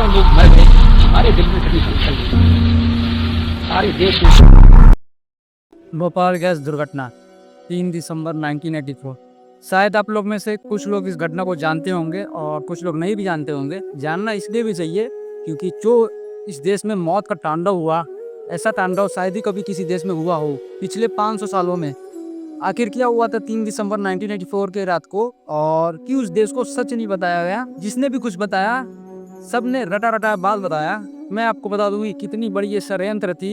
हजारों लोग मर गए, हमारे दिल में कभी हलचल नहीं, सारे देश में। भोपाल गैस दुर्घटना 3 दिसंबर 1984। शायद आप लोग में से कुछ लोग इस घटना को जानते होंगे और कुछ लोग नहीं भी जानते होंगे। जानना इसलिए भी चाहिए क्योंकि जो इस देश में मौत का तांडव हुआ, ऐसा तांडव शायद ही कभी किसी देश में हुआ हो पिछले 500 सालों में। आखिर क्या हुआ था 3 दिसंबर 1984 के रात को, और क्यों उस देश को सच नहीं बताया गया? जिसने भी कुछ बताया सब ने रटा रटा बात बताया। मैं आपको बता दूं कि कितनी बड़ी ये षड्यंत्र थी,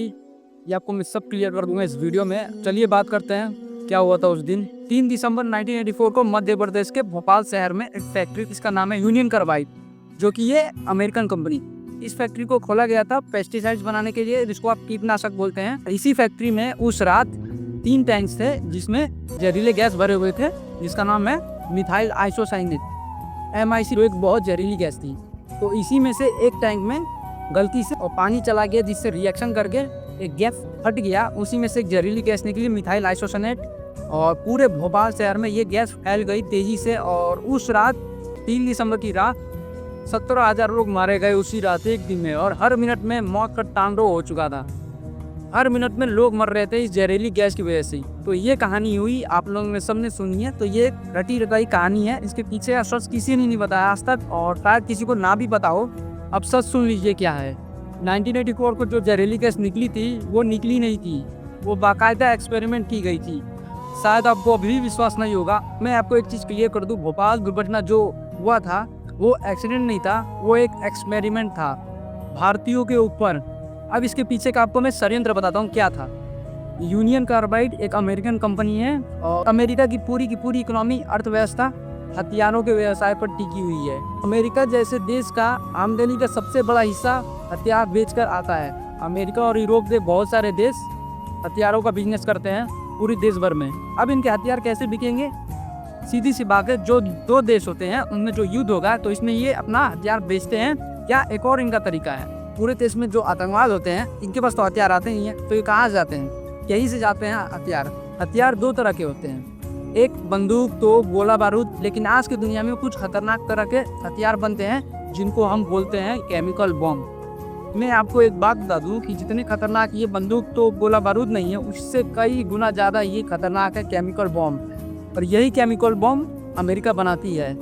ये आपको मैं सब क्लियर कर दूंगा इस वीडियो में। चलिए बात करते हैं क्या हुआ था उस दिन। 3 दिसंबर 1984 को मध्य प्रदेश के भोपाल शहर में एक फैक्ट्री, इसका नाम है यूनियन कार्बाइड, जो कि ये अमेरिकन कंपनी। इस फैक्ट्री को खोला गया था पेस्टिसाइड्स बनाने के लिए, जिसको आप कीटनाशक बोलते हैं। इसी फैक्ट्री में उस रात 3 टैंक्स थे जिसमें जहरीले गैस भरे हुए थे, जिसका नाम है मिथाइल आइसोसाइनेट MIC, जो एक बहुत जहरीली गैस थी। तो इसी में से एक टैंक में गलती से और पानी चला गया, जिससे रिएक्शन करके एक गैस फट गया। उसी में से एक जहरीली गैस निकली, मिथाइल आइसोसाइनेट, और पूरे भोपाल शहर में ये गैस फैल गई तेजी से। और उस रात 3 दिसंबर की रात 17,000 लोग मारे गए उसी रात, एक दिन में। और हर मिनट में मौत का तांडव हो चुका था, हर मिनट में लोग मर रहे थे इस जहरीली गैस की वजह से। तो ये कहानी हुई, आप लोगों ने सबने सुनी है। तो ये रटी रटाई कहानी है, इसके पीछे का सच किसी ने नहीं बताया आज तक, और शायद किसी को ना भी पता हो। अब सच सुन लीजिए क्या है। 1984 को जो जहरीली गैस निकली थी वो निकली नहीं थी, वो बाकायदा एक्सपेरिमेंट की गई थी। शायद आपको अभी भी विश्वास नहीं होगा। मैं आपको एक चीज़ क्लियर कर दूं, भोपाल दुर्घटना जो हुआ था वो एक्सीडेंट नहीं था, वो एक एक्सपेरिमेंट था भारतीयों के ऊपर। अब इसके पीछे का आपको मैं षड्यंत्र बताता हूँ क्या था। यूनियन कार्बाइड एक अमेरिकन कंपनी है, और अमेरिका की पूरी इकोनॉमी, अर्थव्यवस्था हथियारों के व्यवसाय पर टिकी हुई है। अमेरिका जैसे देश का आमदनी का सबसे बड़ा हिस्सा हथियार बेचकर आता है। अमेरिका और यूरोप के बहुत सारे देश हथियारों का बिजनेस करते हैं पूरे देश भर में। अब इनके हथियार कैसे बिकेंगे? सीधी सी बात है, जो 2 देश होते हैं उनमें जो युद्ध होगा तो इसमें ये अपना हथियार बेचते हैं। या एक और इनका तरीका है, पूरे देश में जो आतंकवाद होते हैं इनके पास तो हथियार आते नहीं है, तो ये कहाँ जाते हैं? यहीं से जाते हैं हथियार। हथियार 2 तरह के होते हैं, एक बंदूक, तो गोला बारूद। लेकिन आज की दुनिया में कुछ खतरनाक तरह के हथियार बनते हैं जिनको हम बोलते हैं केमिकल बॉम्ब। मैं आपको एक बात बता दूं कि जितने खतरनाक ये बंदूक तो गोला बारूद नहीं है, उससे कई गुना ज़्यादा ये खतरनाक है केमिकल बॉम्ब। और यही केमिकल बॉम्ब अमेरिका बनाती है।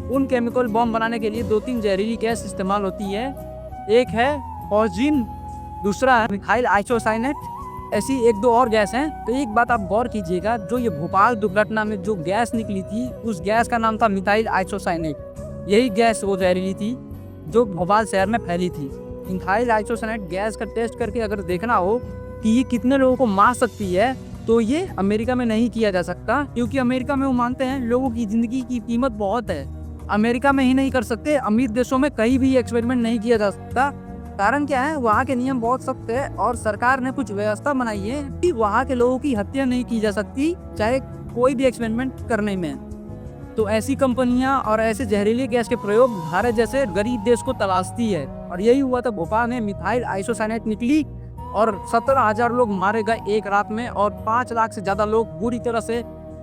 उन केमिकल बॉम्ब बनाने के लिए 2-3 जहरीली गैस इस्तेमाल होती है। एक है फॉस्जिन, दूसरा है मिथाइल आइसोसाइनेट, ऐसी 1-2 और गैस हैं। तो एक बात आप गौर कीजिएगा, जो ये भोपाल दुर्घटना में जो गैस निकली थी उस गैस का नाम था मिथाइल आइसोसाइनेट। यही गैस वो जहरीली थी जो भोपाल शहर में फैली थी। मिथाइल आइसोसाइनेट गैस का टेस्ट करके अगर देखना हो कि ये कितने लोगों को मार सकती है, तो ये अमेरिका में नहीं किया जा सकता, क्योंकि अमेरिका में वो मानते हैं लोगों की ज़िंदगी की कीमत बहुत है। अमेरिका में ही नहीं कर सकते, अमीर देशों में कहीं भी एक्सपेरिमेंट नहीं किया जा सकता। कारण क्या है? वहाँ के नियम बहुत सख्त है, और सरकार ने कुछ व्यवस्था बनाई है कि वहाँ के लोगों की हत्या नहीं की जा सकती, चाहे कोई भी एक्सपेरिमेंट करने में। तो ऐसी कंपनियां और ऐसे जहरीले गैस के प्रयोग भारत जैसे गरीब देश को तलाशती है। और यही हुआ था, भोपाल में मिथाइल आइसोसाइनेट निकली और 17,000 लोग मारे गए एक रात में, और 5 लाख से ज़्यादा लोग बुरी तरह से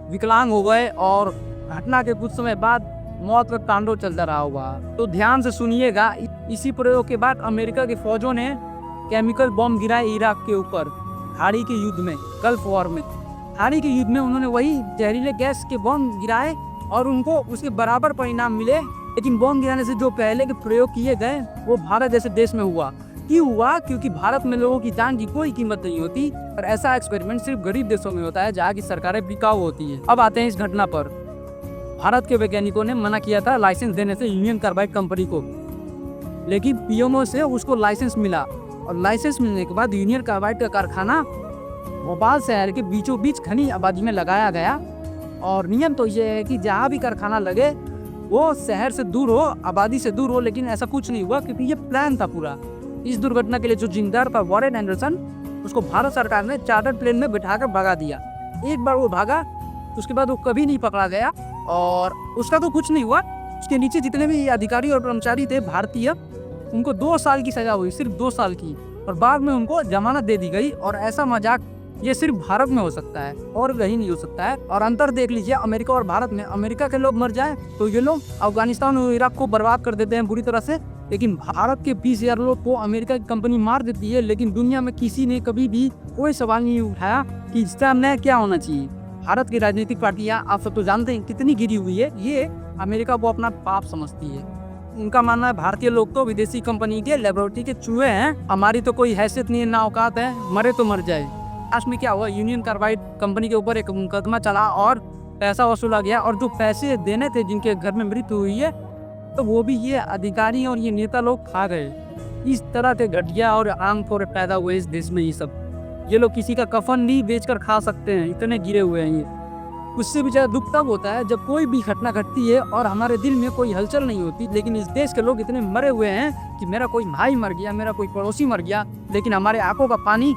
विकलांग हो गए। और घटना के कुछ समय बाद मौत का तांडव चलता रहा होगा। तो ध्यान से सुनिएगा, इसी प्रयोग के बाद अमेरिका की फौजों ने केमिकल बॉम्ब गिराए इराक के ऊपर, हाड़ी के युद्ध में, गल्फ वॉर में। हाड़ी के युद्ध में उन्होंने वही जहरीले गैस के बॉम्ब गिराए और उनको उसके बराबर परिणाम मिले। लेकिन बॉम्ब गिराने से जो पहले के प्रयोग किए गए वो भारत जैसे देश में हुआ। क्यों हुआ? क्योंकि भारत में लोगों की जान की कोई कीमत नहीं होती, और ऐसा एक्सपेरिमेंट सिर्फ गरीब देशों में होता है जहाँ की सरकारें बिकाऊ होती है। अब आते हैं इस घटना पर। भारत के वैज्ञानिकों ने मना किया था लाइसेंस देने से यूनियन कार्बाइड कंपनी को, लेकिन पीएमओ से उसको लाइसेंस मिला। और लाइसेंस मिलने के बाद यूनियन कार्बाइड का कारखाना भोपाल शहर के बीचों बीच घनी आबादी में लगाया गया। और नियम तो ये है कि जहाँ भी कारखाना लगे वो शहर से दूर हो, आबादी से दूर हो। लेकिन ऐसा कुछ नहीं हुआ, क्योंकि ये प्लान था पूरा। इस दुर्घटना के लिए जो जिम्मेदार था वॉरेन एंडरसन, उसको भारत सरकार ने चार्टर्ड प्लेन में बिठाकर भगा दिया। एक बार वो भागा, उसके बाद वो कभी नहीं पकड़ा गया, और उसका तो कुछ नहीं हुआ। उसके नीचे जितने भी अधिकारी और कर्मचारी थे भारतीय, उनको 2 साल की सजा हुई, सिर्फ 2 साल की, और बाद में उनको जमानत दे दी गई। और ऐसा मजाक ये सिर्फ भारत में हो सकता है और कहीं नहीं हो सकता है। और अंतर देख लीजिए अमेरिका और भारत में। अमेरिका के लोग मर जाए तो ये लोग अफगानिस्तान और इराक को बर्बाद कर देते हैं बुरी तरह से, लेकिन भारत के 20,000 लोग को अमेरिका की कंपनी मार देती है, लेकिन दुनिया में किसी ने कभी भी कोई सवाल नहीं उठाया कि इसका न्याय क्या होना चाहिए। भारत की राजनीतिक पार्टियां आप सब तो जानते हैं कितनी गिरी हुई है, ये अमेरिका को अपना पाप समझती है। उनका मानना है भारतीय लोग तो विदेशी कंपनी के लेबोरेटरी के चूहे हैं, हमारी तो कोई हैसियत नहीं है, ना औकात है, मरे तो मर जाए। लास्ट में क्या हुआ, यूनियन कार्बाइड कंपनी के ऊपर एक मुकदमा चला और पैसा वसूला गया, और जो पैसे देने थे जिनके घर में मृत्यु हुई है, तो वो भी ये अधिकारी और ये नेता लोग खा गए। इस तरह के घटिया और आमखोर पैदा हुए इस देश में ये सब। ये लोग किसी का कफन नहीं बेचकर खा सकते हैं, इतने गिरे हुए हैं ये। उससे भी ज़्यादा दुख तब होता है जब कोई भी घटना घटती है और हमारे दिल में कोई हलचल नहीं होती, लेकिन इस देश के लोग इतने मरे हुए हैं कि मेरा कोई भाई मर गया, मेरा कोई पड़ोसी मर गया, लेकिन हमारे आंखों का पानी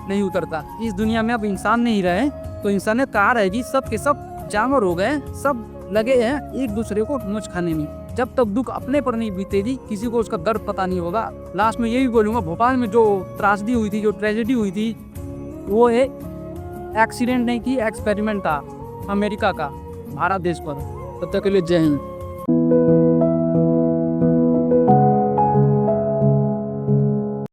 नहीं उतरता। इस दुनिया में अब इंसान नहीं रहे तो इंसानियत कहाँ रहेगी। सब के सब जानवर हो गए, सब लगे हैं एक दूसरे को नोच खाने में। जब तक दुख अपने पर नहीं बीतेगी किसी को उसका दर्द पता नहीं होगा। लास्ट में यही बोलूँगा, भोपाल में जो त्रासदी हुई थी, जो ट्रेजेडी हुई थी, वो एक एक्सीडेंट नहीं थी, एक्सपेरिमेंट था अमेरिका का भारत देश पर। तब तक के लिए जय हिंद।